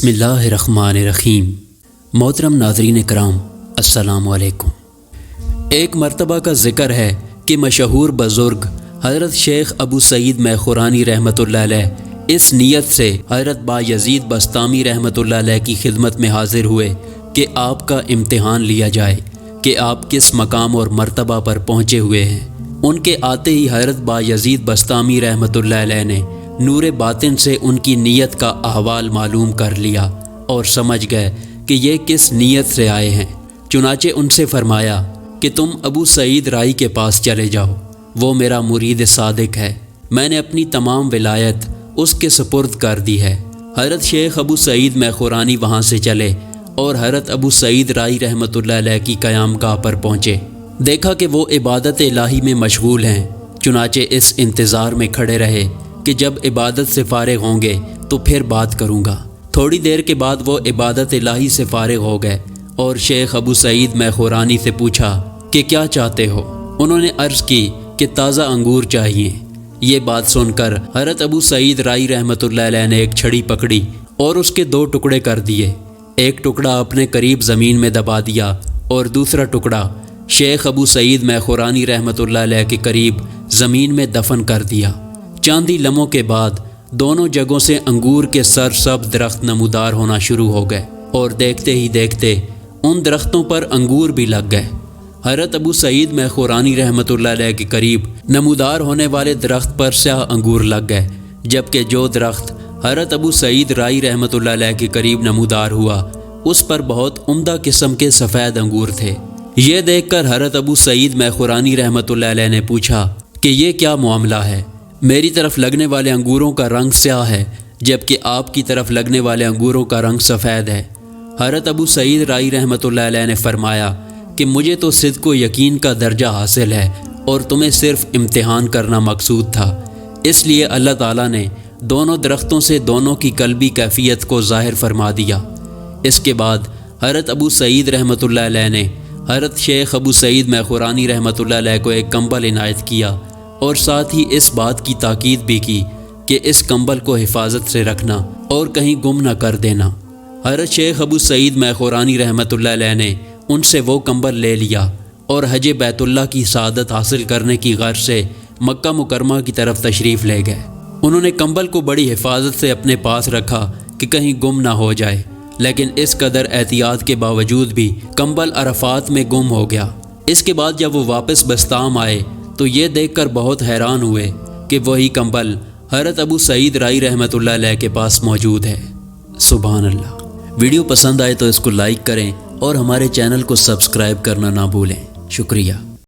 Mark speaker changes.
Speaker 1: بسم اللہ الرحمن الرحیم۔ محترم ناظرین کرام، السلام علیکم۔ ایک مرتبہ کا ذکر ہے کہ مشہور بزرگ حضرت شیخ ابو سعید میخورانی رحمۃ اللہ علیہ اس نیت سے حضرت بایزید بسطامی رحمۃ اللہ علیہ کی خدمت میں حاضر ہوئے کہ آپ کا امتحان لیا جائے کہ آپ کس مقام اور مرتبہ پر پہنچے ہوئے ہیں۔ ان کے آتے ہی حضرت بایزید بسطامی رحمۃ اللہ علیہ نے نور باطن سے ان کی نیت کا احوال معلوم کر لیا اور سمجھ گئے کہ یہ کس نیت سے آئے ہیں۔ چنانچہ ان سے فرمایا کہ تم ابو سعید رائی کے پاس چلے جاؤ، وہ میرا مرید صادق ہے، میں نے اپنی تمام ولایت اس کے سپرد کر دی ہے۔ حضرت شیخ ابو سعید میخورانی وہاں سے چلے اور حضرت ابو سعید رائی رحمۃ اللہ علیہ کی قیام گاہ پر پہنچے۔ دیکھا کہ وہ عبادت الہی میں مشغول ہیں، چنانچہ اس انتظار میں کھڑے رہے کہ جب عبادت سے فارغ ہوں گے تو پھر بات کروں گا۔ تھوڑی دیر کے بعد وہ عبادت الہی سے فارغ ہو گئے اور شیخ ابو سعید میخورانی سے پوچھا کہ کیا چاہتے ہو؟ انہوں نے عرض کی کہ تازہ انگور چاہیے۔ یہ بات سن کر حضرت ابو سعید رائی رحمۃ اللہ علیہ نے ایک چھڑی پکڑی اور اس کے 2 ٹکڑے کر دیے۔ ایک ٹکڑا اپنے قریب زمین میں دبا دیا اور دوسرا ٹکڑا شیخ ابو سعید میخورانی رحمۃ اللہ علیہ کے قریب زمین میں دفن کر دیا۔ چاندی لمحوں کے بعد دونوں جگہوں سے انگور کے سرسبز درخت نمودار ہونا شروع ہو گئے اور دیکھتے ہی دیکھتے ان درختوں پر انگور بھی لگ گئے۔ حضرت ابو سعید میخورانی رحمۃ اللہ علیہ کے قریب نمودار ہونے والے درخت پر سیاہ انگور لگ گئے، جبکہ جو درخت حضرت ابو سعید رائی رحمۃ اللہ علیہ کے قریب نمودار ہوا اس پر بہت عمدہ قسم کے سفید انگور تھے۔ یہ دیکھ کر حضرت ابو سعید میخورانی رحمۃ اللہ علیہ نے پوچھا کہ یہ کیا معاملہ ہے؟ میری طرف لگنے والے انگوروں کا رنگ سیاہ ہے جبکہ آپ کی طرف لگنے والے انگوروں کا رنگ سفید ہے۔ حضرت ابو سعید رائی رحمۃ اللہ علیہ نے فرمایا کہ مجھے تو صدق و یقین کا درجہ حاصل ہے اور تمہیں صرف امتحان کرنا مقصود تھا، اس لیے اللہ تعالیٰ نے دونوں درختوں سے دونوں کی قلبی کیفیت کو ظاہر فرما دیا۔ اس کے بعد حضرت ابو سعید رحمۃ اللہ علیہ نے حضرت شیخ ابو سعید میخورانی رحمۃ اللہ علیہ کو ایک کمبل عنایت کیا اور ساتھ ہی اس بات کی تاکید بھی کی کہ اس کمبل کو حفاظت سے رکھنا اور کہیں گم نہ کر دینا۔ حضرت شیخ ابو سعید میخورانی رحمۃ اللہ علیہ نے ان سے وہ کمبل لے لیا اور حج بیت اللہ کی سعادت حاصل کرنے کی غرض سے مکہ مکرمہ کی طرف تشریف لے گئے۔ انہوں نے کمبل کو بڑی حفاظت سے اپنے پاس رکھا کہ کہیں گم نہ ہو جائے، لیکن اس قدر احتیاط کے باوجود بھی کمبل عرفات میں گم ہو گیا۔ اس کے بعد جب وہ واپس بسطام آئے تو یہ دیکھ کر بہت حیران ہوئے کہ وہی کمبل حضرت ابو سعید رائی رحمۃ اللہ علیہ کے پاس موجود ہے۔ سبحان اللہ۔ ویڈیو پسند آئے تو اس کو لائک کریں اور ہمارے چینل کو سبسکرائب کرنا نہ بھولیں۔ شکریہ۔